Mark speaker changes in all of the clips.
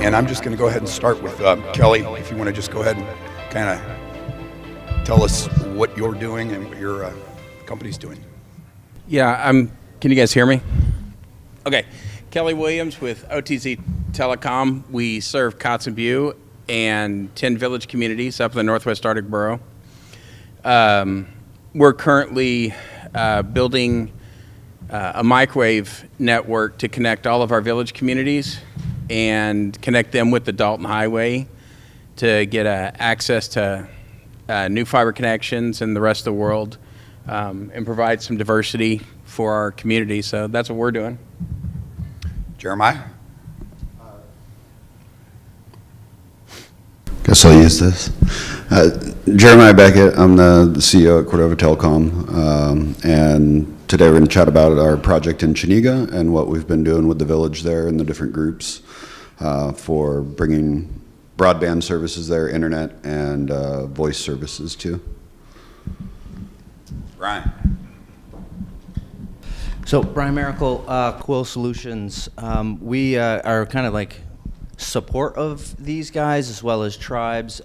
Speaker 1: And I'm just going to go ahead and start with Kelly, if you want to just go ahead and kind of tell us what you're doing and what your company's doing.
Speaker 2: Yeah, can you guys hear me? Okay. Kelly Williams with OTZ Telecom. We serve Kotzebue and 10 village communities up in the Northwest Arctic Borough. We're currently building a microwave network to connect all of our village communities and connect them with the Dalton Highway to get access to new fiber connections in the rest of the world and provide some diversity for our community. So that's what we're doing.
Speaker 1: Jeremiah?
Speaker 3: Guess I'll use this. Jeremiah Beckett, I'm the CEO at Cordova Telecom, and today we're going to chat about our project in Chiniga and what we've been doing with the village there and the different groups for bringing broadband services there, internet, and voice services too.
Speaker 1: Bryan?
Speaker 4: So Bryan Maracle, Quill Solutions, we are kind of like support of these guys as well as tribes.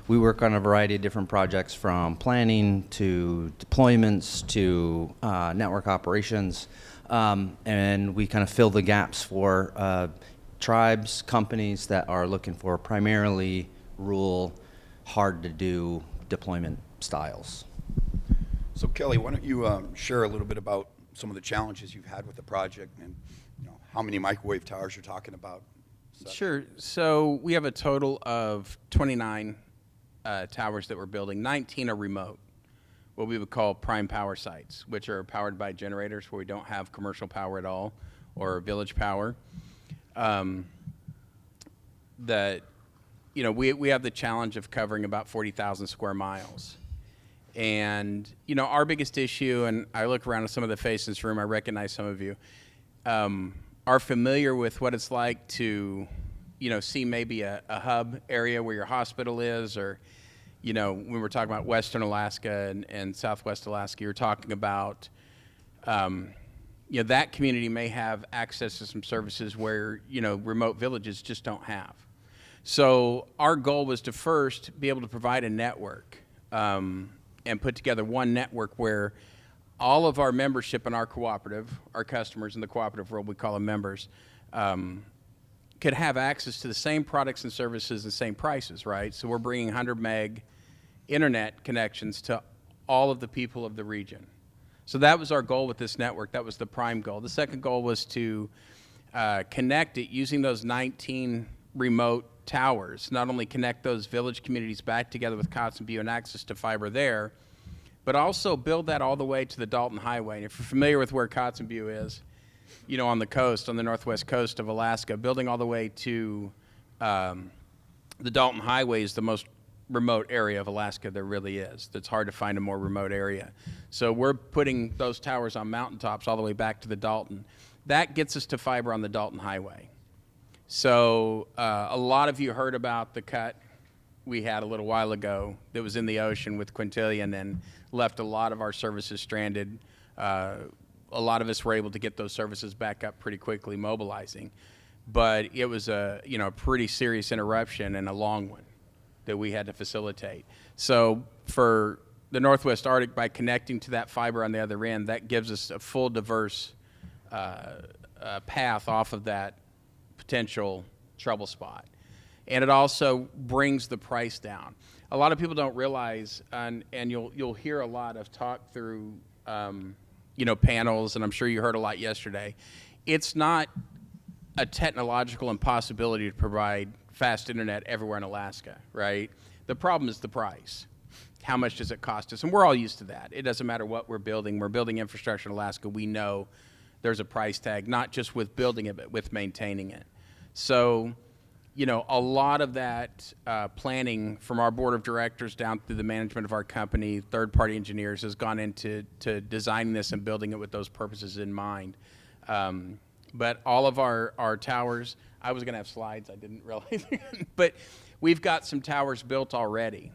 Speaker 4: We work on a variety of different projects from planning to deployments to network operations, and we kind of fill the gaps for tribes, companies that are looking for primarily rural, hard to do deployment styles.
Speaker 1: So Kelly, why don't you share a little bit about some of the challenges you've had with the project and how many microwave towers you're talking about?
Speaker 2: Sure. So we have a total of 29 towers that we're building. 19 are remote, what we would call prime power sites, which are powered by generators where we don't have commercial power at all or village power. We have the challenge of covering about 40,000 square miles. And, our biggest issue, and I look around at some of the faces in this room, I recognize some of you, are familiar with what it's like to, see maybe a hub area where your hospital is, or, when we're talking about Western Alaska and Southwest Alaska, you're talking about, that community may have access to some services where, remote villages just don't have. So our goal was to first be able to provide a network and put together one network where all of our membership in our cooperative, our customers in the cooperative world, we call them members, could have access to the same products and services and same prices, right? So we're bringing 100 meg internet connections to all of the people of the region. So that was our goal with this network. That was the prime goal. The second goal was to connect it using those 19 remote towers, not only connect those village communities back together with Kotzebue and access to fiber there, but also build that all the way to the Dalton Highway. And if you're familiar with where Kotzebue is, on the coast, on the northwest coast of Alaska, building all the way to the Dalton Highway is the most remote area of Alaska there really is. It's hard to find a more remote area. So we're putting those towers on mountaintops all the way back to the Dalton. That gets us to fiber on the Dalton Highway. So a lot of you heard about the cut we had a little while ago that was in the ocean with Quintillion and left a lot of our services stranded. A lot of us were able to get those services back up pretty quickly, mobilizing. But it was a pretty serious interruption and a long one that we had to facilitate. So for the Northwest Arctic, by connecting to that fiber on the other end, that gives us a full diverse path off of that potential trouble spot. And it also brings the price down. A lot of people don't realize, and you'll hear a lot of talk through panels, and I'm sure you heard a lot yesterday. It's not a technological impossibility to provide fast internet everywhere in Alaska, right? The problem is the price. How much does it cost us? And we're all used to that. It doesn't matter what we're building. We're building infrastructure in Alaska. We know there's a price tag, not just with building it, but with maintaining it. So, a lot of that planning from our board of directors down through the management of our company, third-party engineers, has gone into designing this and building it with those purposes in mind. But all of our towers, I was going to have slides, I didn't realize, but we've got some towers built already.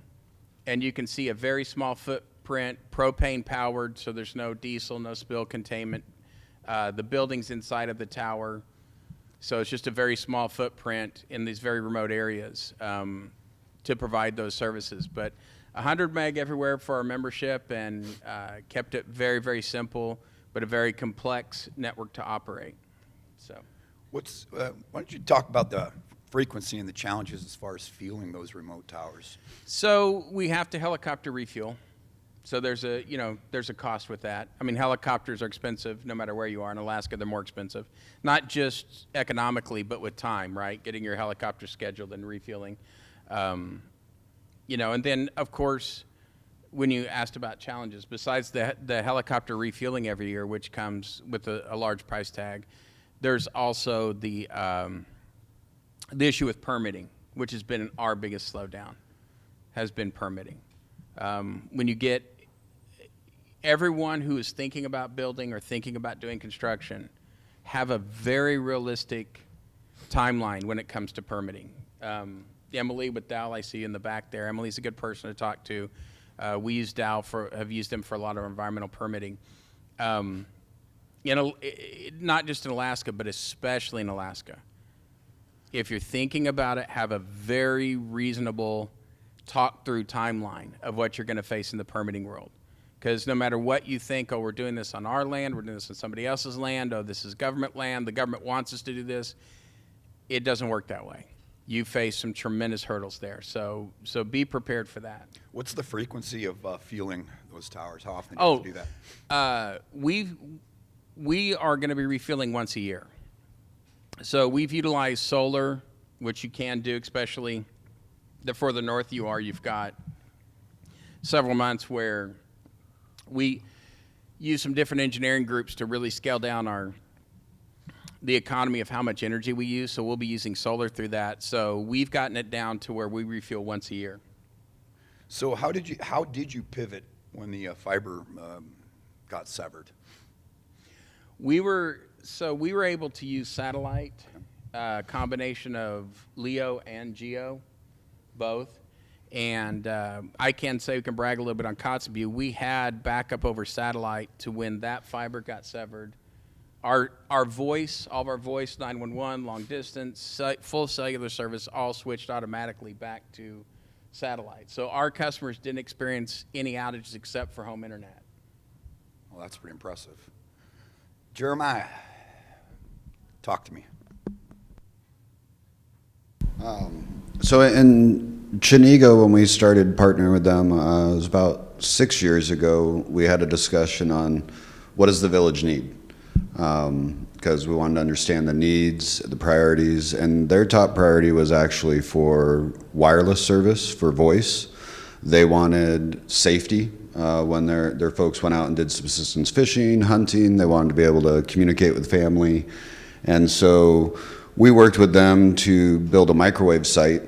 Speaker 2: And you can see a very small footprint, propane powered, so there's no diesel, no spill containment. The buildings inside of the tower So it's just a very small footprint in these very remote areas to provide those services. But 100 meg everywhere for our membership, and kept it very, very simple, but a very complex network to operate. So,
Speaker 1: Why don't you talk about the frequency and the challenges as far as fueling those remote towers?
Speaker 2: so we have to helicopter refuel. So there's a cost with that. I mean, helicopters are expensive no matter where you are. In Alaska, they're more expensive. Not just economically, but with time, right? Getting your helicopter scheduled and refueling. And then, of course, when you asked about challenges, besides the helicopter refueling every year, which comes with a large price tag, there's also the issue with permitting, which has been our biggest slowdown, has been permitting. When you get everyone who is thinking about building or thinking about doing construction, have a very realistic timeline when it comes to permitting. Emily with Dow, I see in the back there. Emily's a good person to talk to. We use Dow have used them for a lot of environmental permitting. Not just in Alaska, but especially in Alaska. If you're thinking about it, have a very reasonable talk-through timeline of what you're going to face in the permitting world. Because no matter what you think, oh, we're doing this on our land, we're doing this on somebody else's land, oh, this is government land, the government wants us to do this, it doesn't work that way. You face some tremendous hurdles there. So be prepared for that.
Speaker 1: What's the frequency of fueling those towers? How often do you have to do that?
Speaker 2: We are going to be refueling once a year. So we've utilized solar, which you can do, especially the further north you are. You've got several months where we use some different engineering groups to really scale down the economy of how much energy we use. So we'll be using solar through that. So we've gotten it down to where we refuel once a year.
Speaker 1: So how did you pivot when the fiber got severed?
Speaker 2: We were able to use satellite, combination of LEO and GEO, both. And I can say, we can brag a little bit on Kotzebue. We had backup over satellite to when that fiber got severed. Our voice, all of our voice, 911, long distance, full cellular service, all switched automatically back to satellite. So our customers didn't experience any outages except for home internet.
Speaker 1: Well, that's pretty impressive. Jeremiah, talk to me.
Speaker 3: So in Chenega, when we started partnering with them, it was about 6 years ago, we had a discussion on what does the village need? Because we wanted to understand the needs, the priorities, and their top priority was actually for wireless service, for voice. They wanted safety when their folks went out and did subsistence fishing, hunting. They wanted to be able to communicate with family. And so we worked with them to build a microwave site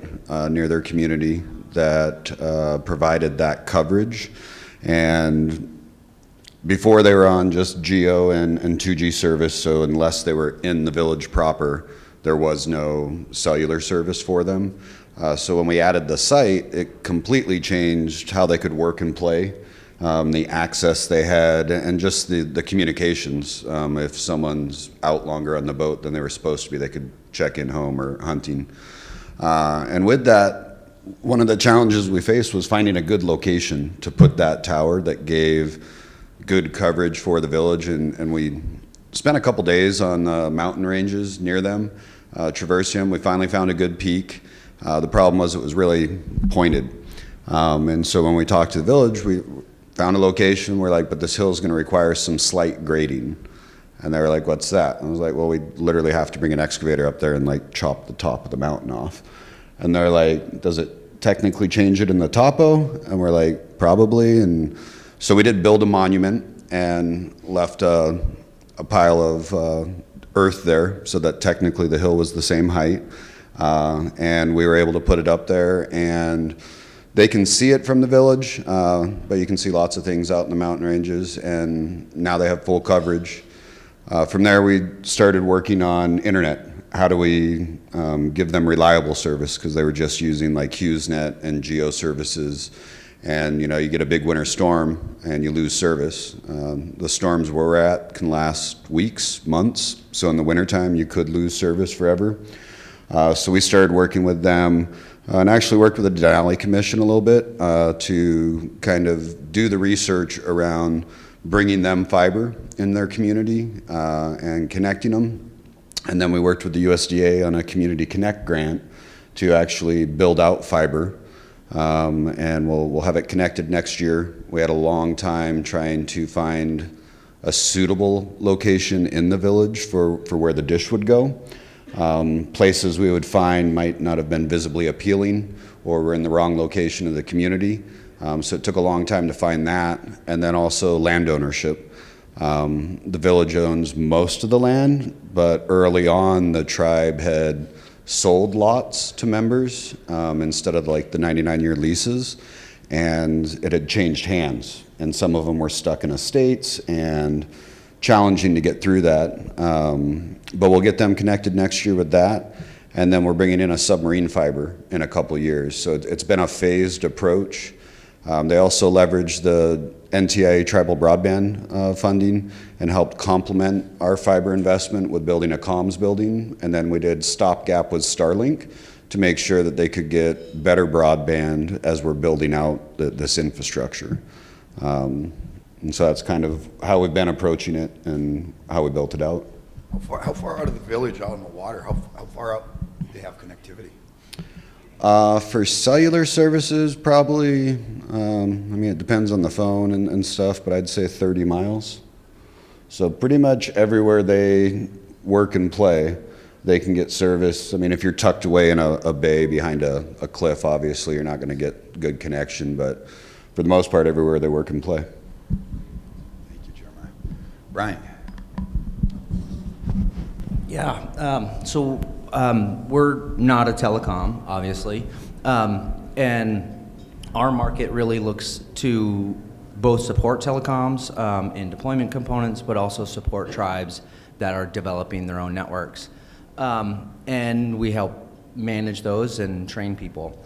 Speaker 3: near their community that provided that coverage. And before they were on just GEO and 2G service, so unless they were in the village proper, there was no cellular service for them. So when we added the site, it completely changed how they could work and play, the access they had, and just the communications. If someone's out longer on the boat than they were supposed to be, they could check in home or hunting. And with that, one of the challenges we faced was finding a good location to put that tower that gave good coverage for the village, and we spent a couple days on the mountain ranges near them, traversing them. We finally found a good peak. The problem was it was really pointed. And so when we talked to the village, we found a location. We're like, but this hill is going to require some slight grading. And they were like, what's that? And I was like, well, we literally have to bring an excavator up there and like chop the top of the mountain off. And they're like, does it technically change it in the topo? And we're like, probably. And so we did build a monument and left a pile of earth there so that technically the hill was the same height. And we were able to put it up there, and they can see it from the village, but you can see lots of things out in the mountain ranges, and now they have full coverage. From there, we started working on internet. How do we give them reliable service? Because they were just using like HughesNet and Geo services, And you know, you get a big winter storm and you lose service. The storms we're at can last weeks, months. So in the wintertime, you could lose service forever. So we started working with them and actually worked with the Denali Commission a little bit to kind of do the research around bringing them fiber in their community and connecting them. And then we worked with the USDA on a Community Connect grant to actually build out fiber. And we'll have it connected next year. We had a long time trying to find a suitable location in the village for where the dish would go. Places we would find might not have been visibly appealing or were in the wrong location of the community. So it took a long time to find that. And then also land ownership. The village owns most of the land, but early on the tribe had sold lots to members instead of like the 99-year leases, and it had changed hands, and some of them were stuck in estates and challenging to get through that. But we'll get them connected next year with that, and then we're bringing in a submarine fiber in a couple of years. So it's been a phased approach. They also leveraged the NTIA tribal broadband funding and helped complement our fiber investment with building a comms building. And then we did stopgap with Starlink to make sure that they could get better broadband as we're building out this infrastructure. And so that's kind of how we've been approaching it and how we built it out.
Speaker 1: How far out of the village, out in the water, how far out do they have connectivity?
Speaker 3: For cellular services, probably, I mean, it depends on the phone and stuff, but I'd say 30 miles. So pretty much everywhere they work and play, they can get service. I mean, if you're tucked away in a bay behind a cliff, obviously you're not going to get good connection, but for the most part, everywhere they work and play.
Speaker 1: Thank you, Jeremiah. Bryan.
Speaker 4: Yeah, so we're not a telecom, obviously, and our market really looks to both support telecoms in deployment components, but also support tribes that are developing their own networks. And we help manage those and train people.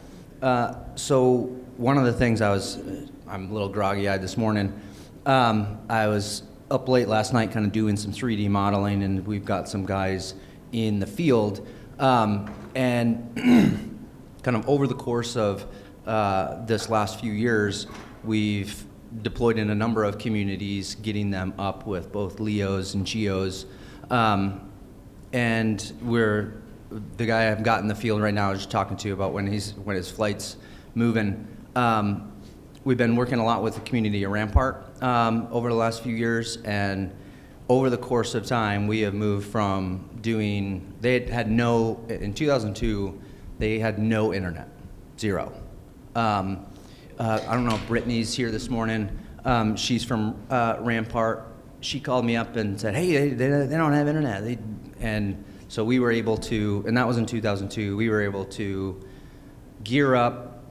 Speaker 4: So one of the things I'm a little groggy-eyed this morning. I was up late last night kind of doing some 3D modeling, and we've got some guys in the field. And kind of over the course of this last few years, we've deployed in a number of communities, getting them up with both LEOs and GEOs. And the guy I've got in the field right now is just talking to you about when his flight's moving. We've been working a lot with the community of Rampart over the last few years, and over the course of time, we have moved from in 2002, they had no internet, zero. I don't know if Brittany's here this morning. She's from Rampart. She called me up and said, hey, they don't have internet. And so we were able to, and that was in 2002, we were able to gear up,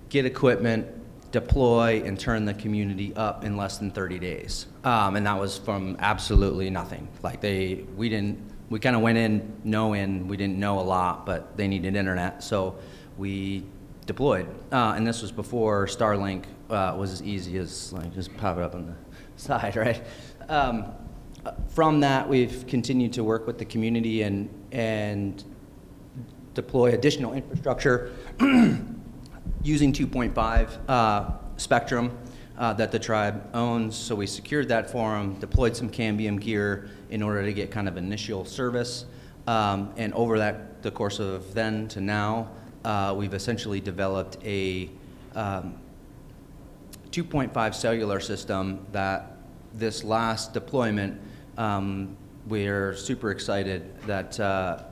Speaker 4: get equipment, deploy, and turn the community up in less than 30 days. And that was from absolutely nothing. Like we kind of went in knowing we didn't know a lot, but they needed internet, so we deployed. And this was before Starlink was as easy as like just pop it up on the side, right? From that, we've continued to work with the community and deploy additional infrastructure using 2.5 spectrum that the tribe owns. So we secured that for them, deployed some Cambium gear in order to get kind of initial service. And over the course of then to now, we've essentially developed a 2.5 cellular system that this last deployment, we're super excited that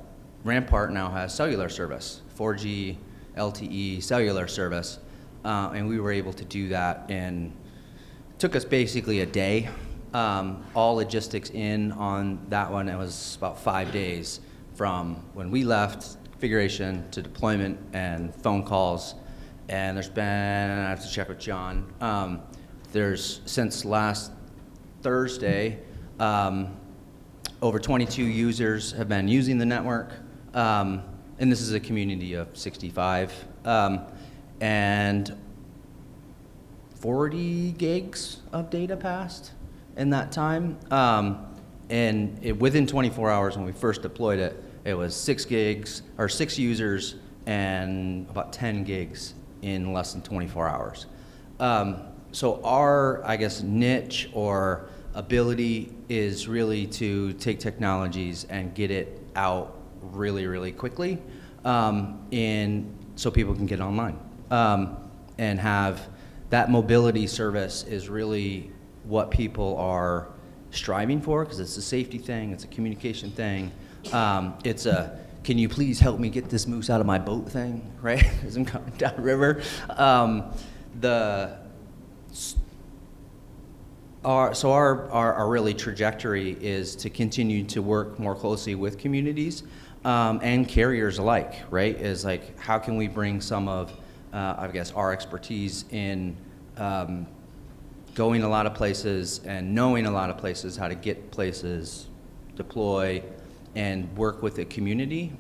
Speaker 4: Rampart now has cellular service, 4G LTE cellular service, and we were able to do that it took us basically a day. All logistics in on that one, it was about 5 days from when we left configuration to deployment and phone calls. And there's been, I have to check with John, there's since last Thursday, over 22 users have been using the network. And this is a community of 65. And 40 gigs of data passed in that time. Within 24 hours when we first deployed it, it was 6 gigs, or 6 users, and about 10 gigs in less than 24 hours. So our, I guess, niche or ability is really to take technologies and get it out really, really quickly, so people can get online. And have that mobility service is really what people are striving for, because it's a safety thing, it's a communication thing, it's a can you please help me get this moose out of my boat thing, right? As I'm coming down the river. Our really trajectory is to continue to work more closely with communities and carriers alike, right? Is like, how can we bring some of, I guess, our expertise in going a lot of places and knowing a lot of places, how to get places, deploy, and work with the community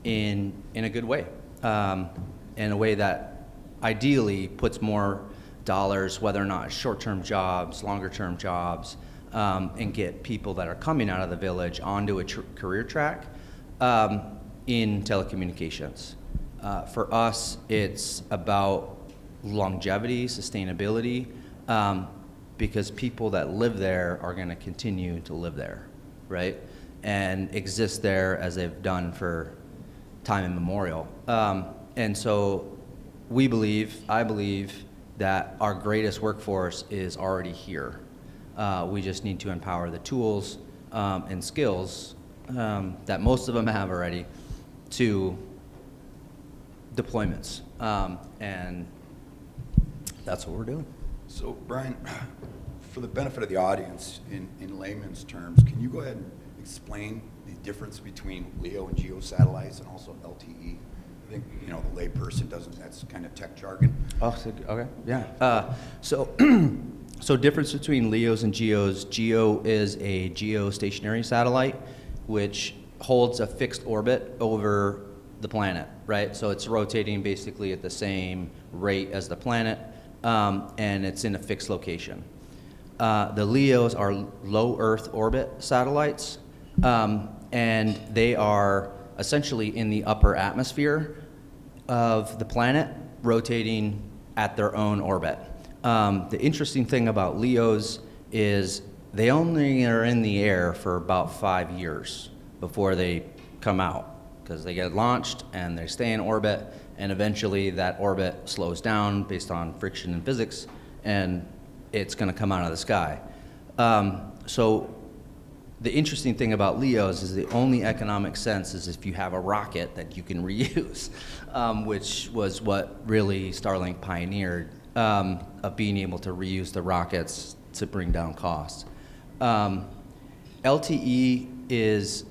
Speaker 4: in a good way, in a way that ideally puts more dollars, whether or not short-term jobs, longer-term jobs, and get people that are coming out of the village onto a career track in telecommunications. For us, it's about longevity, sustainability, because people that live there are going to continue to live there, right? And exist there as they've done for time immemorial. And so I believe that our greatest workforce is already here. We just need to empower the tools and skills that most of them have already to deployments. And that's what we're doing.
Speaker 1: So, Bryan, for the benefit of the audience, in layman's terms, can you go ahead and explain the difference between LEO and GEO satellites and also LTE? I think, the layperson doesn't, that's kind of tech jargon.
Speaker 4: Oh, okay, yeah. So difference between LEOs and GEOs. GEO is a geostationary satellite, which holds a fixed orbit over the planet, right? So it's rotating basically at the same rate as the planet, and it's in a fixed location. The LEOs are low Earth orbit satellites, and they are essentially in the upper atmosphere of the planet, rotating at their own orbit. The interesting thing about LEOs is they only are in the air for about 5 years before they come out, because they get launched and they stay in orbit, and eventually that orbit slows down based on friction and physics, and it's going to come out of the sky. So the interesting thing about LEOs is the only economic sense is if you have a rocket that you can reuse, which was what really Starlink pioneered, of being able to reuse the rockets to bring down costs. LTE is,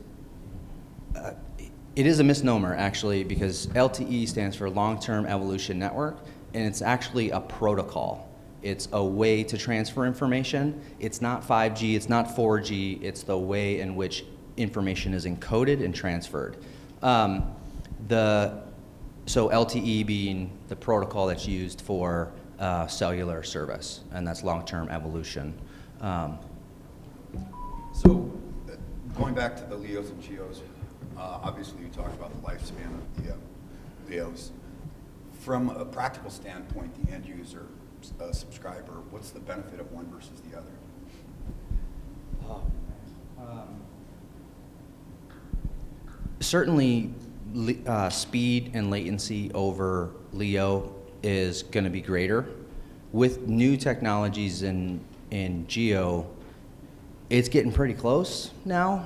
Speaker 4: it is a misnomer actually, because LTE stands for Long-Term Evolution Network, and it's actually a protocol. It's a way to transfer information. It's not 5G, it's not 4G, it's the way in which information is encoded and transferred. So LTE being the protocol that's used for cellular service, and that's long-term evolution.
Speaker 1: So, going back to the LEOs and GEOs, obviously you talked about the lifespan of the LEOs. From a practical standpoint, the end user subscriber, what's the benefit of one versus the other?
Speaker 4: Certainly, speed and latency over LEO is going to be greater. With new technologies in GEO, it's getting pretty close now.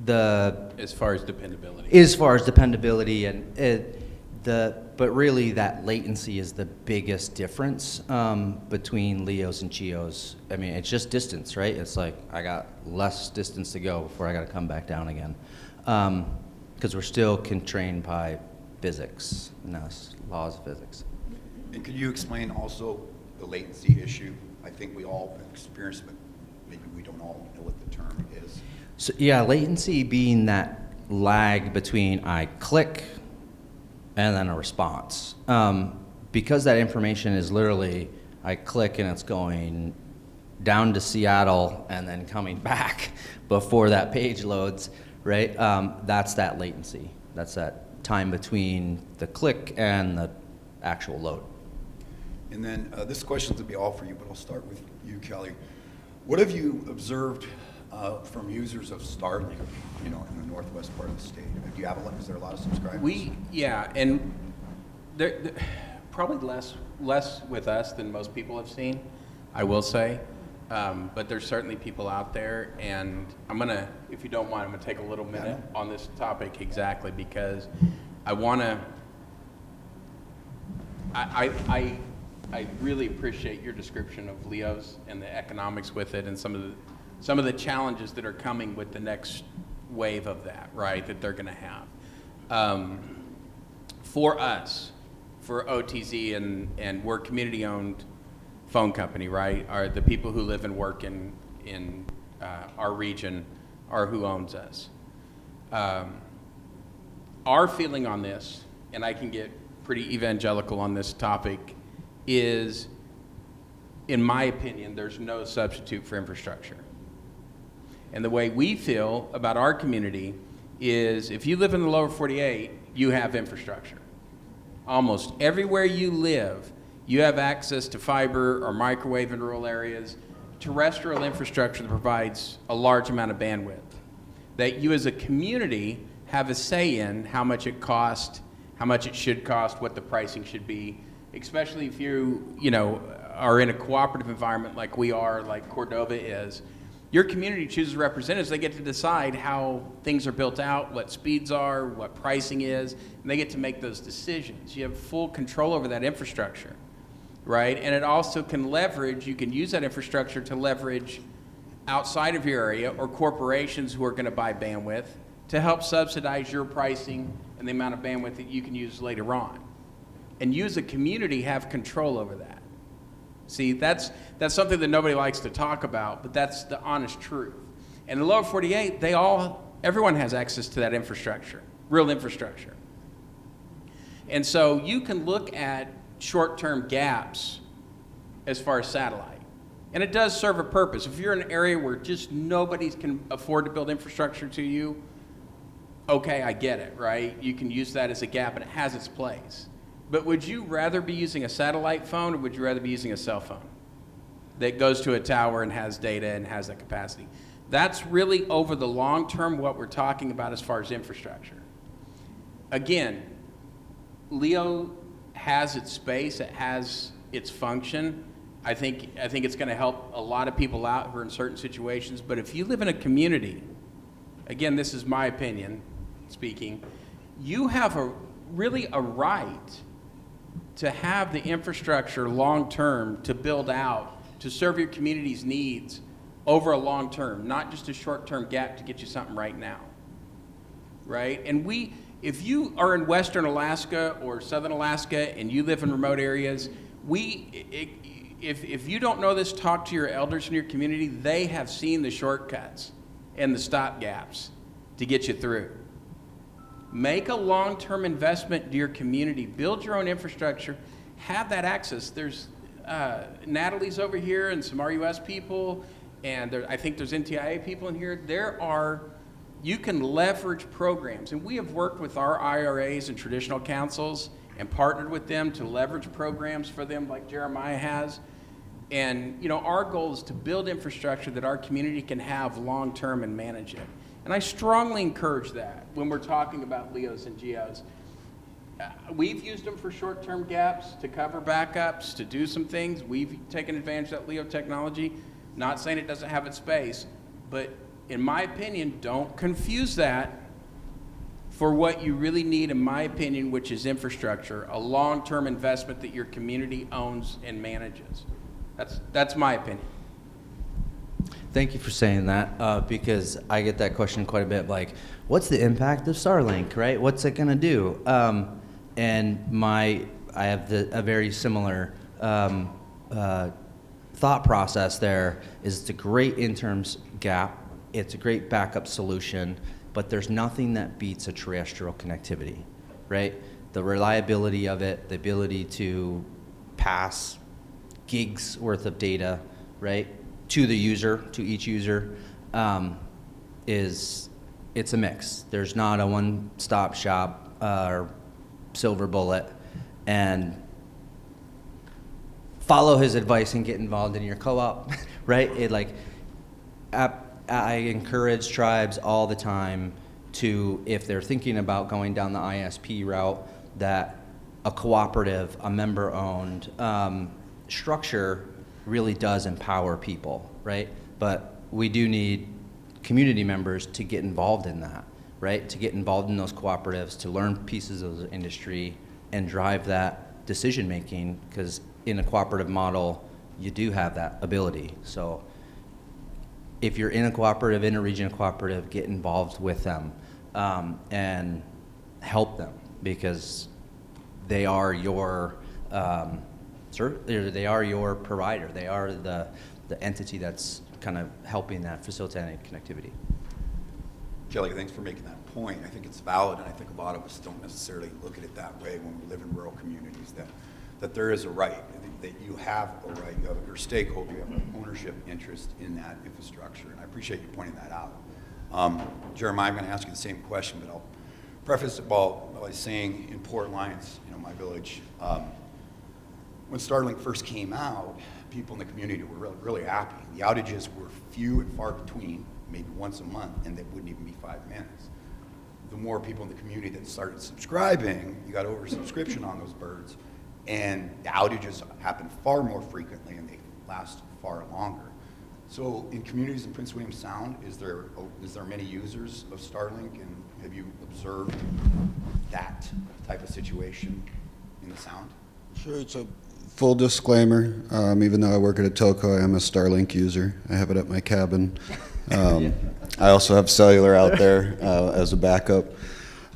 Speaker 2: As far as dependability.
Speaker 4: But really that latency is the biggest difference between LEOs and GEOs. I mean, it's just distance, right? It's like I got less distance to go before I got to come back down again. Because we're still constrained by physics, laws of physics.
Speaker 1: And could you explain also the latency issue? I think we all experience it, but maybe we don't all know what the term is.
Speaker 4: So yeah, latency being that lag between I click and then a response. because that information is literally, I click and it's going down to Seattle and then coming back before that page loads, right? That's that latency. That's that time between the click and the actual load.
Speaker 1: And then this question's gonna be all for you, but I'll start with you, Kelly. What have you observed from users of Starlink, in the northwest part of the state? Do you have is there a lot of subscribers?
Speaker 2: Yeah, and there probably less with us than most people have seen, I will say. But there's certainly people out there, and I'm gonna, if you don't mind, I'm gonna take a little minute on this topic exactly because I wanna. I really appreciate your description of LEOs and the economics with it, and some of the challenges that are coming with the next wave of that, right? That they're gonna have. For us, for OTZ, and we're community-owned phone company, right? Are the people who live and work in our region are who owns us. Our feeling on this, and I can get pretty evangelical on this topic, is, in my opinion, there's no substitute for infrastructure. And the way we feel about our community is if you live in the lower 48, you have infrastructure. Almost everywhere you live, you have access to fiber or microwave in rural areas, terrestrial infrastructure that provides a large amount of bandwidth. That you as a community have a say in how much it costs, how much it should cost, what the pricing should be, especially if you are in a cooperative environment like we are, like Cordova is. Your community chooses representatives. They get to decide how things are built out, what speeds are, what pricing is, and they get to make those decisions. You have full control over that infrastructure, right? And it also can leverage, you can use that infrastructure to leverage outside of your area or corporations who are going to buy bandwidth to help subsidize your pricing and the amount of bandwidth that you can use later on. And you as a community have control over that. See, that's something that nobody likes to talk about, but that's the honest truth. And in the lower 48, everyone has access to that infrastructure, real infrastructure. And so you can look at short-term gaps as far as satellite. And it does serve a purpose. If you're in an area where just nobody can afford to build infrastructure to you, okay, I get it, right? You can use that as a gap, and it has its place. But would you rather be using a satellite phone, or would you rather be using a cell phone that goes to a tower and has data and has that capacity? That's really, over the long term, what we're talking about as far as infrastructure. Again, LEO has its space, it has its function. I think it's going to help a lot of people out who are in certain situations. But if you live in a community, again, this is my opinion speaking, you have really a right to have the infrastructure long term to build out, to serve your community's needs over a long term, not just a short term gap to get you something right now, right? And if you are in Western Alaska or Southern Alaska and you live in remote areas, if you don't know this, talk to your elders in your community. They have seen the shortcuts and the stop gaps to get you through. Make a long-term investment to your community. Build your own infrastructure. Have that access. There's Natalie's over here and some RUS people, and I think there's NTIA people in here. You can leverage programs, and we have worked with our IRAs and traditional councils and partnered with them to leverage programs for them like Jeremiah has. And our goal is to build infrastructure that our community can have long-term and manage it. And I strongly encourage that when we're talking about LEOs and GEOs. We've used them for short-term gaps, to cover backups, to do some things. We've taken advantage of that LEO technology. Not saying it doesn't have its space, but in my opinion, don't confuse that for what you really need, in my opinion, which is infrastructure, a long-term investment that your community owns and manages. That's my opinion.
Speaker 4: Thank you for saying that, because I get that question quite a bit, like, what's the impact of Starlink, right? What's it going to do? And I have a very similar thought process there. It's a great interim gap. It's a great backup solution, but there's nothing that beats a terrestrial connectivity, right? the reliability of it, the ability to pass gigs worth of data, right, to the user, to each user, it's a mix. There's not a one-stop shop or silver bullet. And follow his advice and get involved in your co-op, right? I encourage tribes all the time to, if they're thinking about going down the ISP route, that a cooperative, a member-owned structure really does empower people, right? But we do need community members to get involved in that, right? To get involved in those cooperatives, to learn pieces of the industry and drive that decision-making, because in a cooperative model, you do have that ability. So if you're in a cooperative, in a region cooperative, get involved with them and help them, because they are your they are your provider. They are the entity that's kind of helping that, facilitating connectivity.
Speaker 1: Kelly, thanks for making that point. I think it's valid, and I think a lot of us don't necessarily look at it that way when we live in rural communities, that there is a right, that you have a right, you have your stakeholder, you have an ownership interest in that infrastructure, and I appreciate you pointing that out. Jeremiah, I'm going to ask you the same question, but I'll preface it by saying in Port Alliance, my village, when Starlink first came out, people in the community were really, really happy. The outages were few and far between, maybe once a month, and they wouldn't even be 5 minutes. The more people in the community that started subscribing, you got oversubscription on those birds, and the outages happen far more frequently and they last far longer. So in communities in Prince William Sound, is there many users of Starlink, and have you observed that type of situation in the Sound?
Speaker 3: Sure, it's a full disclaimer. Even though I work at a telco, I am a Starlink user. I have it at my cabin. I also have cellular out there as a backup.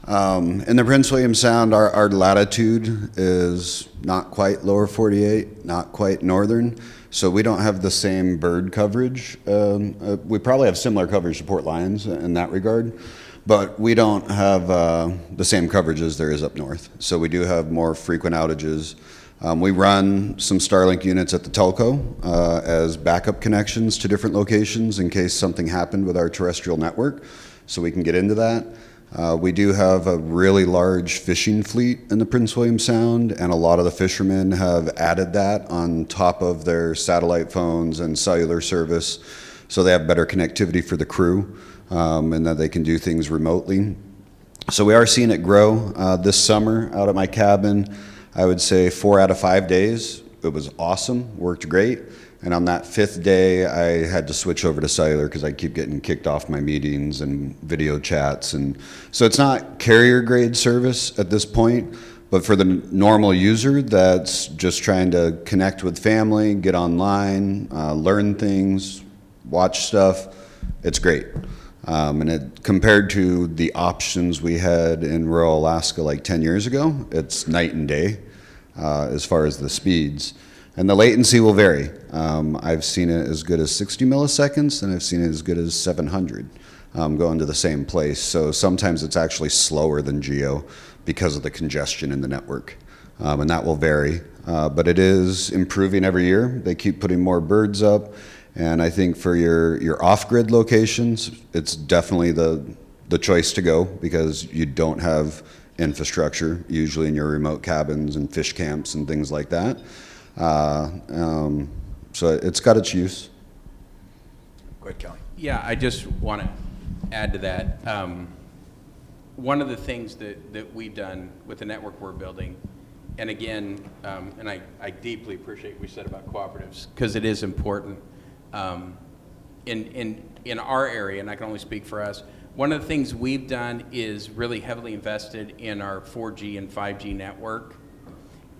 Speaker 3: In the Prince William Sound, our latitude is not quite lower 48, not quite northern, so we don't have the same bird coverage. We probably have similar coverage to Port Lions in that regard, but we don't have the same coverage as there is up north. So we do have more frequent outages. We run some Starlink units at the telco as backup connections to different locations in case something happened with our terrestrial network, so we can get into that. We do have a really large fishing fleet in the Prince William Sound, and a lot of the fishermen have added that on top of their satellite phones and cellular service, so they have better connectivity for the crew, and that they can do things remotely. So we are seeing it grow. This summer out at my cabin, I would say 4 out of 5 days, it was awesome, worked great. And on that 5th day, I had to switch over to cellular because I keep getting kicked off my meetings and video chats. And so it's not carrier grade service at this point, but for the normal user that's just trying to connect with family, get online, learn things, watch stuff, it's great. And compared to the options we had in rural Alaska like 10 years ago, it's night and day as far as the speeds. And the latency will vary. I've seen it as good as 60 milliseconds, and I've seen it as good as 700 going to the same place. So sometimes it's actually slower than Geo because of the congestion in the network. And that will vary. But it is improving every year. They keep putting more birds up. And I think for your off-grid locations, it's definitely the choice to go, because you don't have infrastructure, usually in your remote cabins and fish camps and things like that. So it's got its use.
Speaker 1: Go ahead, Kelly.
Speaker 2: Yeah, I just want to add to that. One of the things that we've done with the network we're building, and again, and I deeply appreciate what we said about cooperatives, because it is important. In our area, and I can only speak for us, one of the things we've done is really heavily invested in our 4G and 5G network.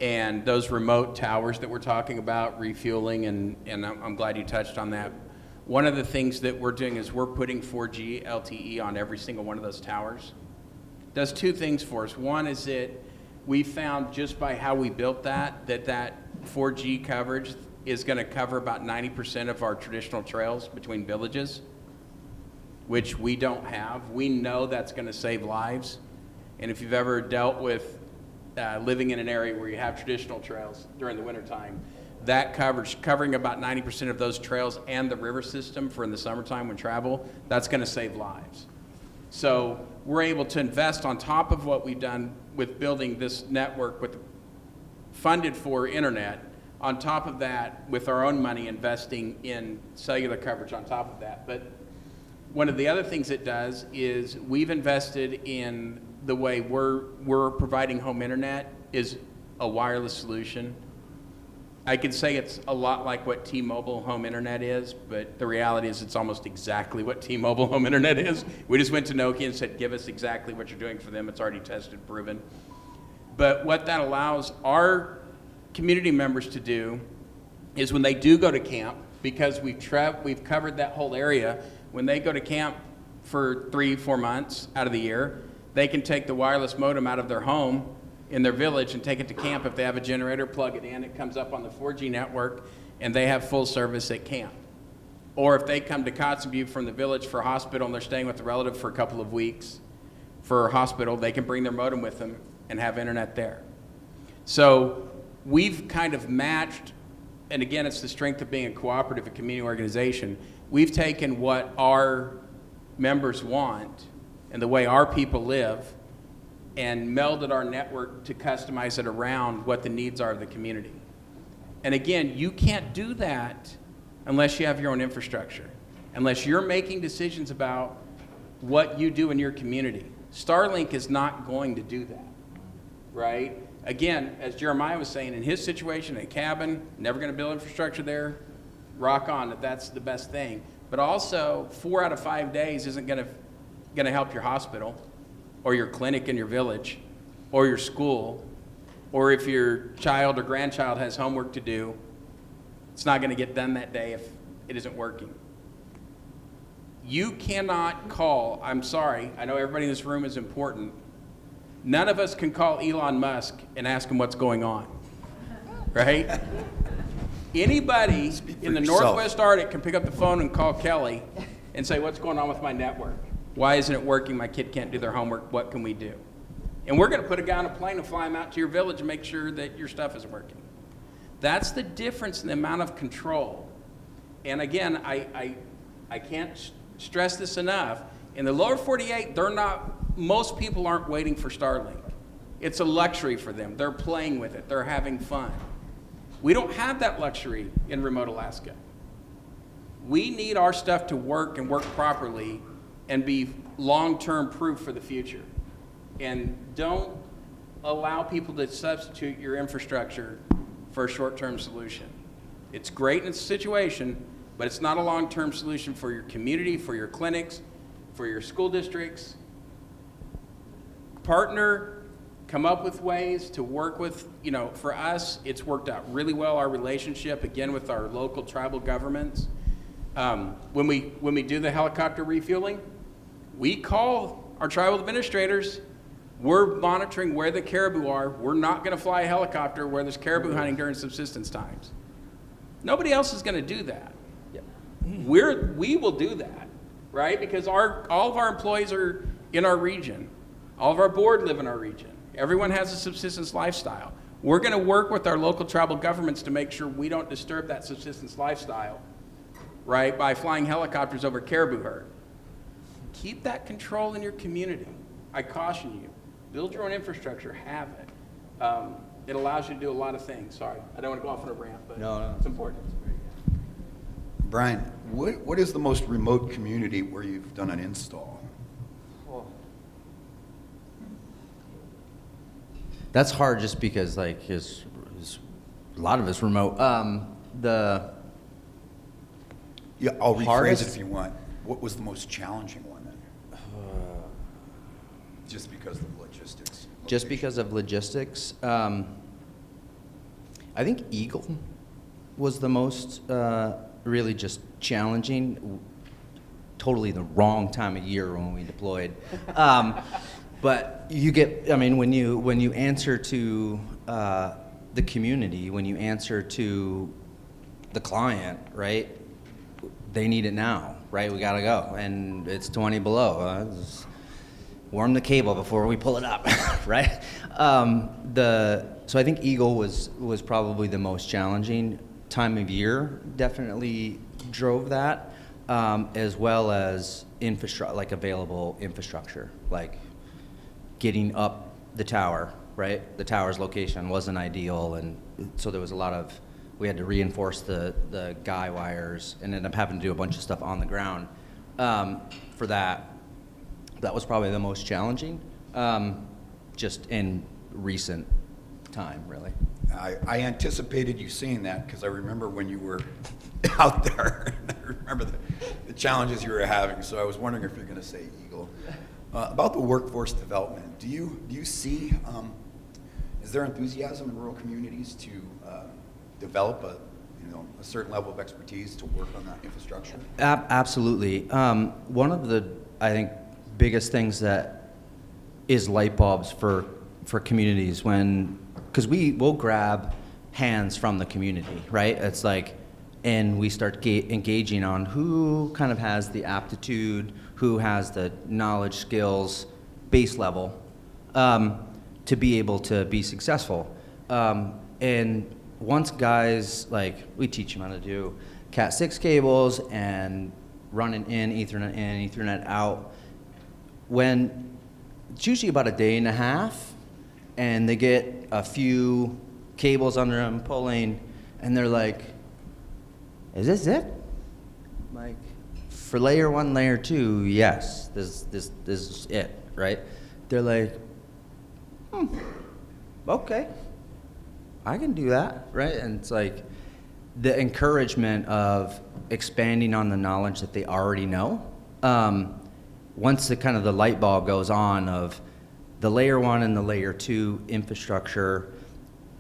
Speaker 2: And those remote towers that we're talking about, refueling, and I'm glad you touched on that. One of the things that we're doing is we're putting 4G LTE on every single one of those towers. Does two things for us. One is that we found, just by how we built that 4G coverage is going to cover about 90% of our traditional trails between villages, which we don't have. We know that's going to save lives. And if you've ever dealt with living in an area where you have traditional trails during the wintertime, that coverage, covering about 90% of those trails and the river system for in the summertime when travel, that's going to save lives. So we're able to invest on top of what we've done with building this network with funded for internet, on top of that with our own money investing in cellular coverage on top of that. But one of the other things it does is we've invested in the way we're providing home internet is a wireless solution. I could say it's a lot like what T-Mobile home internet is, but the reality is it's almost exactly what T-Mobile home internet is. We just went to Nokia and said, give us exactly what you're doing for them. It's already tested, proven. But what that allows our community members to do is when they do go to camp, because we've covered that whole area, when they go to camp for 3-4 months out of the year, they can take the wireless modem out of their home in their village and take it to camp. If they have a generator, plug it in, it comes up on the 4G network, and they have full service at camp. Or if they come to Kotzebue from the village for a hospital and they're staying with a relative for a couple of weeks for a hospital, they can bring their modem with them and have internet there. So we've kind of matched, and again, it's the strength of being a cooperative, a community organization. We've taken what our members want and the way our people live and melded our network to customize it around what the needs are of the community. And again, you can't do that unless you have your own infrastructure, unless you're making decisions about what you do in your community. Starlink is not going to do that, right? Again, as Jeremiah was saying, in his situation, a cabin, never going to build infrastructure there, rock on, that's the best thing. But also, 4 out of 5 days isn't going to help your hospital or your clinic in your village or your school, or if your child or grandchild has homework to do, it's not going to get done that day if it isn't working. You cannot call, I'm sorry, I know everybody in this room is important, none of us can call Elon Musk and ask him what's going on, right? Anybody in the Northwest Arctic can pick up the phone and call Kelly and say, what's going on with my network? Why isn't it working? My kid can't do their homework. What can we do? And we're going to put a guy on a plane and fly him out to your village and make sure that your stuff is working. That's the difference in the amount of control. And again, I can't stress this enough. In the lower 48, most people aren't waiting for Starlink. It's a luxury for them. They're playing with it. They're having fun. We don't have that luxury in remote Alaska. We need our stuff to work and work properly and be long-term proof for the future. And don't allow people to substitute your infrastructure for a short-term solution. It's great in a situation, but it's not a long-term solution for your community, for your clinics, for your school districts. Partner, come up with ways to work with, for us, it's worked out really well, our relationship, again, with our local tribal governments. When we do the helicopter refueling, we call our tribal administrators. We're monitoring where the caribou are. We're not going to fly a helicopter where there's caribou hunting during subsistence times. Nobody else is going to do that.
Speaker 4: Yep.
Speaker 2: We will do that, right? Because all of our employees are in our region. All of our board live in our region. Everyone has a subsistence lifestyle. We're going to work with our local tribal governments to make sure we don't disturb that subsistence lifestyle, right, by flying helicopters over caribou herd. Keep that control in your community. I caution you. Build your own infrastructure. Have it. It allows you to do a lot of things. Sorry, I don't want to go off on a rant, but
Speaker 4: No.
Speaker 2: It's important.
Speaker 1: Bryan, what is the most remote community where you've done an install?
Speaker 4: That's hard just because like his a lot of it's remote.
Speaker 1: Yeah, I'll rephrase
Speaker 4: Hardest?
Speaker 1: it if you want. What was the most challenging one then? Just because of logistics.
Speaker 4: Just because of logistics, I think Eagle was the most really just challenging. Totally the wrong time of year when we deployed. But you get, when you answer to the community, when you answer to the client, right? They need it now, right? We gotta go, and it's 20 below. Warm the cable before we pull it up, right? So I think Eagle was probably the most challenging. Time of year definitely drove that, as well as like available infrastructure, like getting up the tower, right? The tower's location wasn't ideal, and so there was a lot of, we had to reinforce the guy wires and ended up having to do a bunch of stuff on the ground for that. That was probably the most challenging, just in recent time, really.
Speaker 1: I anticipated you saying that because I remember when you were out there. I remember the challenges you were having, so I was wondering if you're going to say Eagle. About the workforce development, do you see, is there enthusiasm in rural communities to develop a certain level of expertise to work on that infrastructure?
Speaker 4: Absolutely. One of the, I think, biggest things that is light bulbs for communities because we'll grab hands from the community, right? It's like, and we start engaging on who kind of has the aptitude, who has the knowledge, skills, base level, to be able to be successful. And once guys, like, we teach them how to do Cat6 cables and running in, Ethernet out, when it's usually about a day and a half, and they get a few cables under them pulling, and they're like, is this it? Like, for layer 1, layer 2, yes, this is it, right? They're like, okay, I can do that, right? And it's like the encouragement of expanding on the knowledge that they already know. Once the light bulb goes on of the layer 1 and the layer 2 infrastructure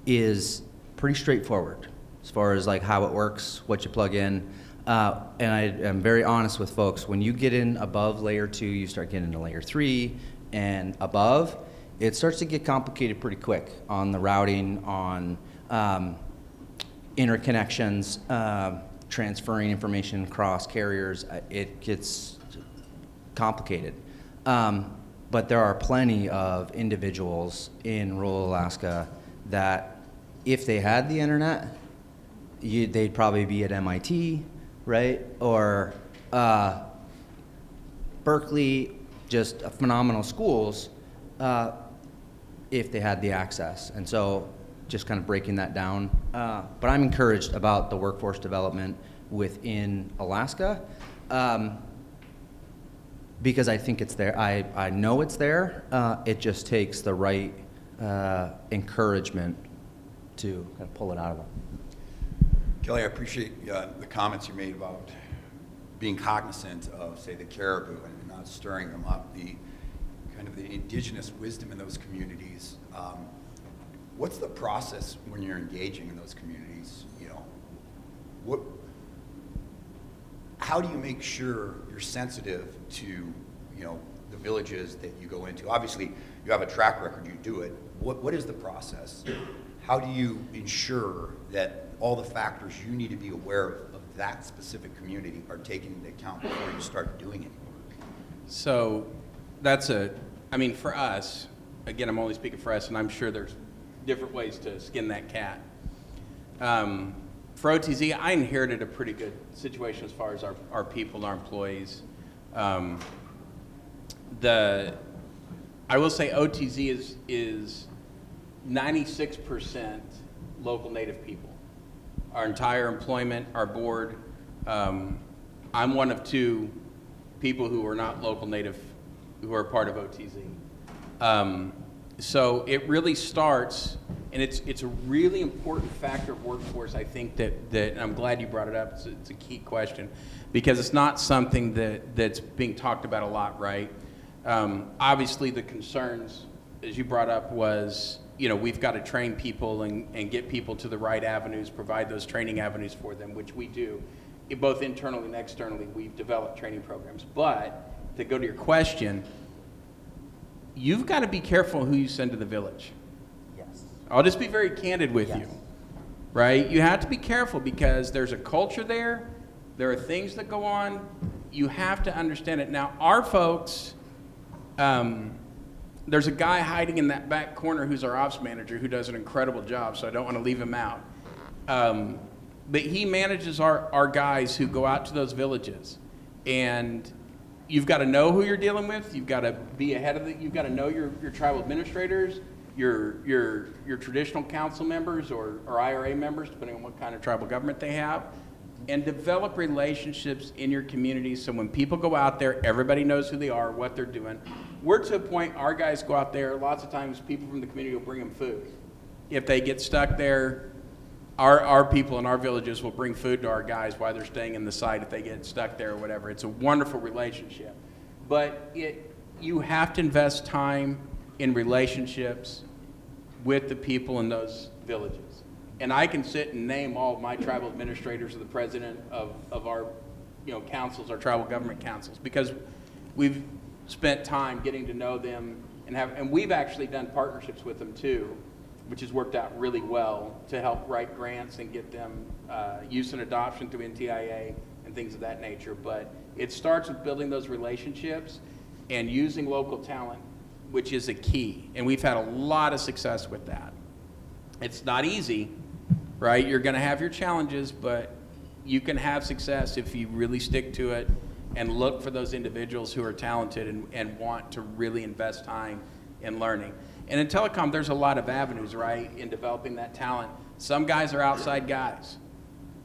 Speaker 4: is pretty straightforward as far as like how it works, what you plug in. And I am very honest with folks, when you get in above layer 2, you start getting into layer 3 and above, it starts to get complicated pretty quick on the routing, on interconnections, transferring information across carriers. It gets complicated. But there are plenty of individuals in rural Alaska that if they had the internet, they'd probably be at MIT, right? Or Berkeley, just phenomenal schools, if they had the access. And so just kind of breaking that down. But I'm encouraged about the workforce development within Alaska. Because I think it's there. I know it's there. It just takes the right encouragement to kind of pull it out of them.
Speaker 1: Kelly, I appreciate the comments you made about being cognizant of, say, the caribou and not stirring them up, the kind of the indigenous wisdom in those communities. What's the process when you're engaging in those communities? How do you make sure you're sensitive to, the villages that you go into? Obviously, you have a track record, you do it. What is the process? How do you ensure that all the factors you need to be aware of that specific community are taken into account before you start doing it?
Speaker 2: So for us, again, I'm only speaking for us, and I'm sure there's different ways to skin that cat. For OTZ, I inherited a pretty good situation as far as our people and our employees. I will say OTZ is 96% local Native people. Our entire employment, our board, I'm one of 2 people who are not local Native who are part of OTZ. So it really starts, and it's a really important factor of workforce, I think, that and I'm glad you brought it up. It's a key question, because it's not something that's being talked about a lot, right? Obviously, the concerns, as you brought up, was, we've got to train people and get people to the right avenues, provide those training avenues for them, which we do. Both internally and externally, we've developed training programs. But to go to your question, you've got to be careful who you send to the village.
Speaker 4: Yes.
Speaker 2: I'll just be very candid with you, right? You have to be careful because there's a culture there. There are things that go on. You have to understand it. Now, our folks, there's a guy hiding in that back corner who's our ops manager who does an incredible job, so I don't want to leave him out. But he manages our guys who go out to those villages. And you've got to know who you're dealing with. You've got to be ahead of it. You've got to know your tribal administrators, your traditional council members or IRA members, depending on what kind of tribal government they have, and develop relationships in your community so when people go out there, everybody knows who they are, what they're doing. We're to a point, our guys go out there, lots of times people from the community will bring them food. If they get stuck there, our people in our villages will bring food to our guys while they're staying in the site if they get stuck there or whatever. It's a wonderful relationship. But you have to invest time in relationships with the people in those villages. And I can sit and name all of my tribal administrators or the president of our councils, our tribal government councils, because we've spent time getting to know them and we've actually done partnerships with them too, which has worked out really well to help write grants and get them use and adoption through NTIA and things of that nature. But it starts with building those relationships and using local talent, which is a key. And we've had a lot of success with that. It's not easy, right? You're going to have your challenges, but you can have success if you really stick to it and look for those individuals who are talented and want to really invest time in learning. And in telecom, there's a lot of avenues, right, in developing that talent. Some guys are outside guys.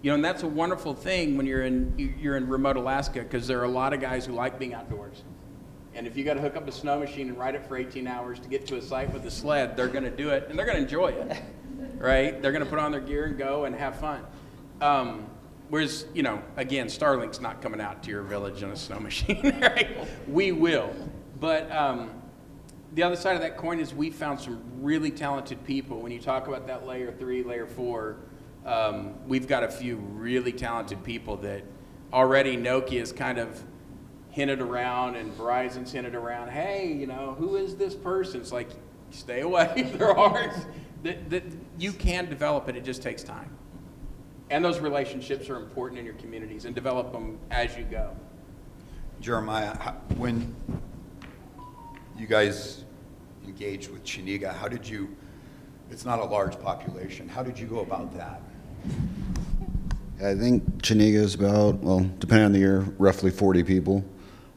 Speaker 2: And that's a wonderful thing when you're in remote Alaska, because there are a lot of guys who like being outdoors. And if you got to hook up a snow machine and ride it for 18 hours to get to a site with a sled, they're going to do it, and they're going to enjoy it, right? They're going to put on their gear and go and have fun. Whereas, again, Starlink's not coming out to your village on a snow machine, right? We will. But the other side of that coin is we found some really talented people. When you talk about that layer 3, layer 4, we've got a few really talented people that already Nokia's kind of hinted around and Verizon's hinted around, hey, who is this person? It's like, stay away. There are. That you can develop it. It just takes time. And those relationships are important in your communities, and develop them as you go.
Speaker 1: Jeremiah, when you guys engaged with Chiniga, how did you, it's not a large population, how did you go about that?
Speaker 3: I think Chiniga is about, well, depending on the year, roughly 40 people.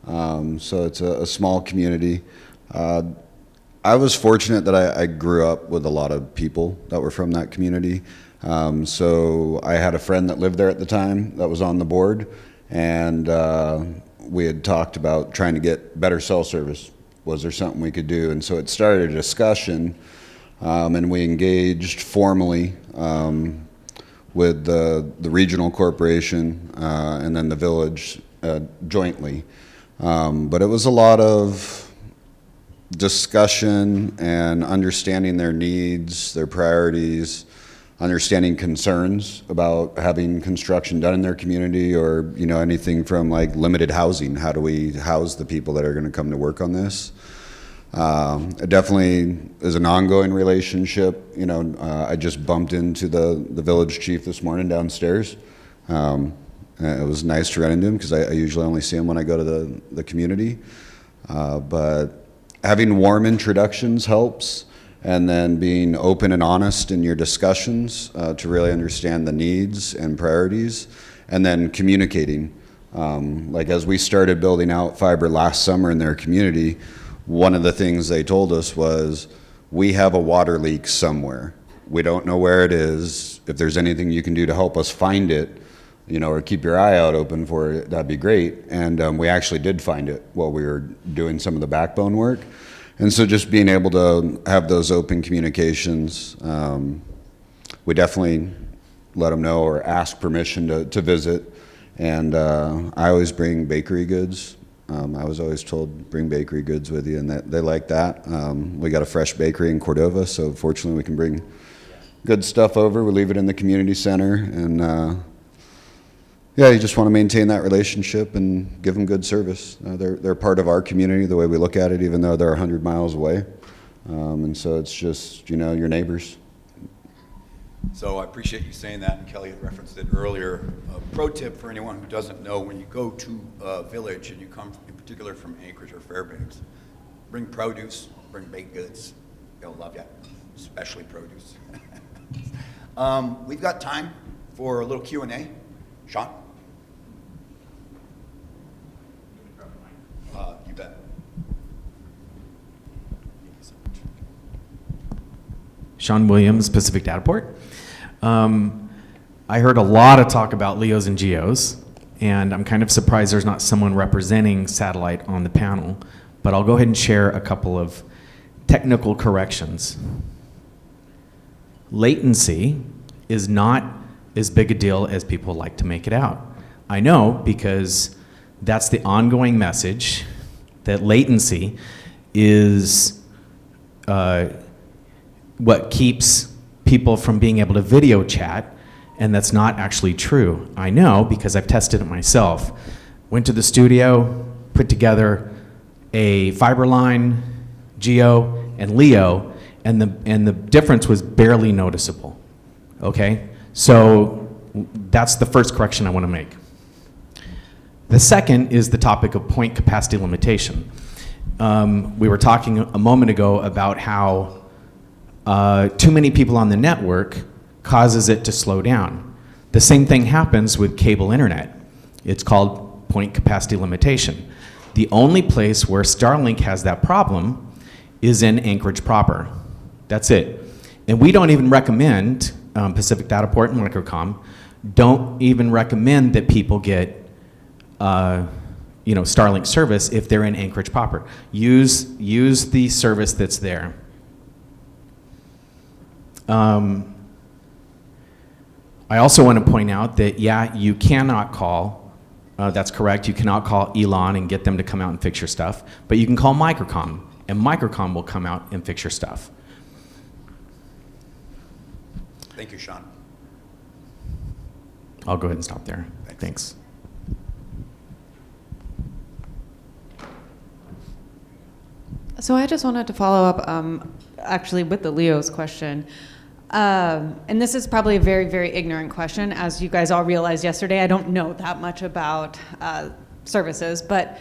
Speaker 3: So it's a small community. I was fortunate that I grew up with a lot of people that were from that community. So I had a friend that lived there at the time that was on the board, and we had talked about trying to get better cell service. Was there something we could do? And so it started a discussion, and we engaged formally with the regional corporation and then the village jointly. But it was a lot of discussion and understanding their needs, their priorities, understanding concerns about having construction done in their community, or anything from like limited housing. How do we house the people that are going to come to work on this? It definitely is an ongoing relationship. I just bumped into the village chief this morning downstairs. It was nice to run into him because I usually only see him when I go to the community. But having warm introductions helps, and then being open and honest in your discussions to really understand the needs and priorities, and then communicating. Like as we started building out fiber last summer in their community, one of the things they told us was, we have a water leak somewhere. We don't know where it is. If there's anything you can do to help us find it, or keep your eye out open for it, that'd be great. And we actually did find it while we were doing some of the backbone work. And so just being able to have those open communications, we definitely let them know or ask permission to visit. And I always bring bakery goods. I was always told, bring bakery goods with you, and they like that. We got a fresh bakery in Cordova, so fortunately we can bring good stuff over. We leave it in the community center, and yeah, you just want to maintain that relationship and give them good service. They're part of our community the way we look at it, even though they're 100 miles away. And so it's just, your neighbors.
Speaker 1: So I appreciate you saying that, and Kelly had referenced it earlier. A pro tip for anyone who doesn't know, when you go to a village and you come in particular from Anchorage or Fairbanks, bring produce, bring baked goods. They'll love you, especially produce. We've got time for a little Q&A. Sean? You bet.
Speaker 5: Sean Williams, Pacific Dataport. I heard a lot of talk about LEOs and GEOs, and I'm kind of surprised there's not someone representing satellite on the panel, but I'll go ahead and share a couple of technical corrections. Latency is not as big a deal as people like to make it out. I know, because that's the ongoing message, that latency is what keeps people from being able to video chat, and that's not actually true. I know, because I've tested it myself. Went to the studio, put together a fiber line, GEO, and LEO, and the difference was barely noticeable, okay? So that's the first correction I want to make. The second is the topic of point capacity limitation. We were talking a moment ago about how too many people on the network causes it to slow down. The same thing happens with cable internet. It's called point capacity limitation. The only place where Starlink has that problem is in Anchorage proper. That's it. And we don't even recommend, Pacific Dataport and Microcom, don't even recommend that people get Starlink service if they're in Anchorage proper. Use the service that's there. I also want to point out that, yeah, you cannot call, that's correct, you cannot call Elon and get them to come out and fix your stuff, but you can call Microcom, and Microcom will come out and fix your stuff.
Speaker 1: Thank you, Sean.
Speaker 5: I'll go ahead and stop there.
Speaker 1: Thanks.
Speaker 6: So I just wanted to follow up, actually, with the Leo's question. And this is probably a very, very ignorant question. As you guys all realized yesterday, I don't know that much about services, but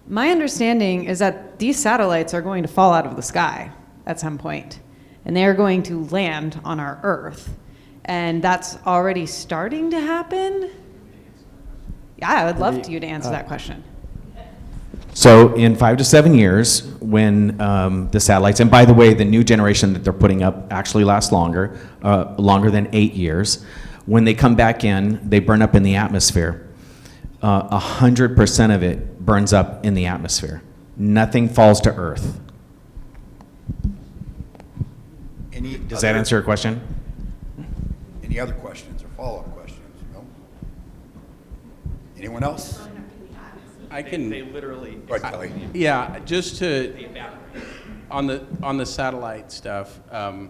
Speaker 6: my understanding is that these satellites are going to fall out of the sky at some point, and they are going to land on our Earth. And that's already starting to happen? Yeah, I would love you to answer that question.
Speaker 5: So in 5 to 7 years, when the satellites, and by the way, the new generation that they're putting up actually lasts longer than 8 years. When they come back in, they burn up in the atmosphere. 100% of it burns up in the atmosphere. Nothing falls to Earth. Does that answer your question?
Speaker 1: Any other questions or follow-up questions? No? Anyone else?
Speaker 2: I can.
Speaker 5: They literally.
Speaker 1: Go ahead, Kelly.
Speaker 2: Yeah, just to on the satellite stuff. I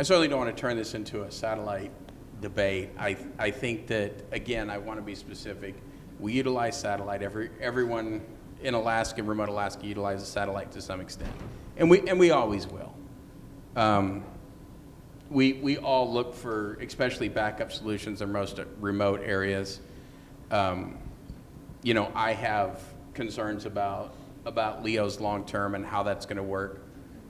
Speaker 2: certainly don't want to turn this into a satellite debate. I think that, again, I want to be specific. We utilize satellite. Everyone in Alaska, remote Alaska, utilizes satellite to some extent, and we always will. We all look for, especially backup solutions in most remote areas. I have concerns about LEOs long term and how that's going to work.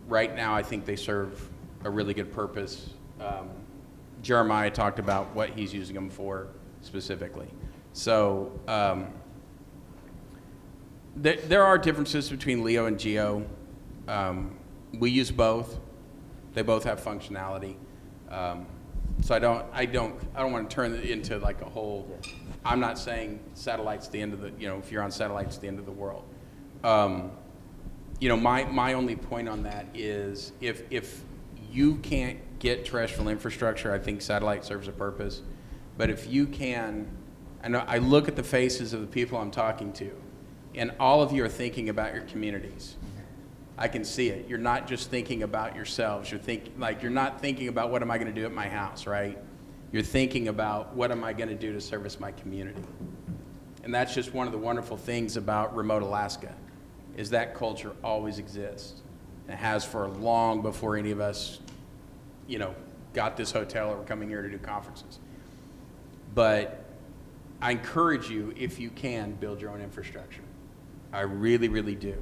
Speaker 2: Right now, I think they serve a really good purpose. Jeremiah talked about what he's using them for specifically. So there are differences between LEO and GEO. We use both. They both have functionality. So I don't want to turn it into like a whole. I'm not saying satellite's the end of the. If you're on satellite, it's the end of the world. My only point on that is if you can't get terrestrial infrastructure, I think satellite serves a purpose. But if you can, I look at the faces of the people I'm talking to, and all of you are thinking about your communities. I can see it. You're not just thinking about yourselves. You're not thinking about what am I going to do at my house, right? You're thinking about what am I going to do to service my community. And that's just one of the wonderful things about remote Alaska, is that culture always exists. It has for long before any of us, got this hotel or were coming here to do conferences. But I encourage you, if you can, build your own infrastructure. I really, really do.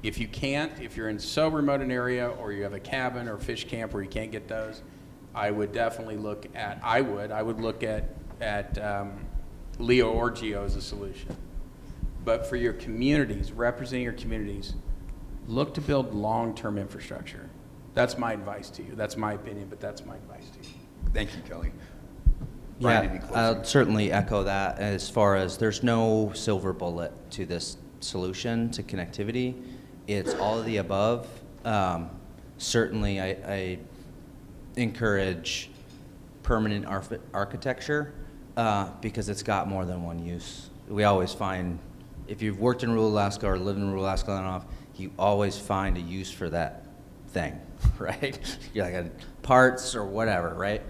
Speaker 2: If you can't, if you're in so remote an area or you have a cabin or fish camp where you can't get those, I would definitely look at, I would look at LEO or GEO as a solution. But for your communities, representing your communities, look to build long-term infrastructure. That's my advice to you. That's my opinion, but that's my advice to you.
Speaker 1: Thank you, Kelly. Bryan, any
Speaker 4: Yeah,
Speaker 1: closing?
Speaker 4: I'll certainly echo that as far as there's no silver bullet to this solution to connectivity. It's all of the above. Certainly, I encourage permanent architecture because it's got more than one use. We always find, if you've worked in rural Alaska or lived in rural Alaska long enough, you always find a use for that thing, right? You're like parts or whatever, right?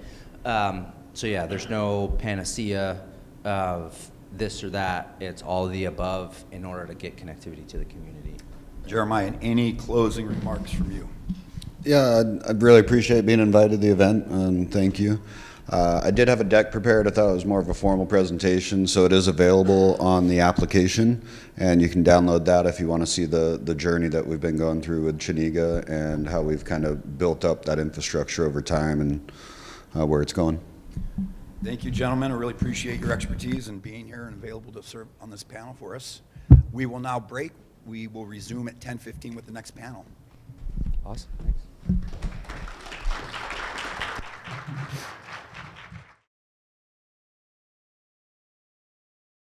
Speaker 4: So yeah, there's no panacea of this or that. It's all of the above in order to get connectivity to the community.
Speaker 1: Jeremiah, any closing remarks from you?
Speaker 3: Yeah, I'd really appreciate being invited to the event, and thank you. I did have a deck prepared. I thought it was more of a formal presentation, so it is available on the application, and you can download that if you want to see the journey that we've been going through with Chiniga and how we've kind of built up that infrastructure over time and where it's going.
Speaker 1: Thank you, gentlemen. I really appreciate your expertise and being here and available to serve on this panel for us. We will now break. We will resume at 10:15 with the next panel.
Speaker 4: Awesome, thanks.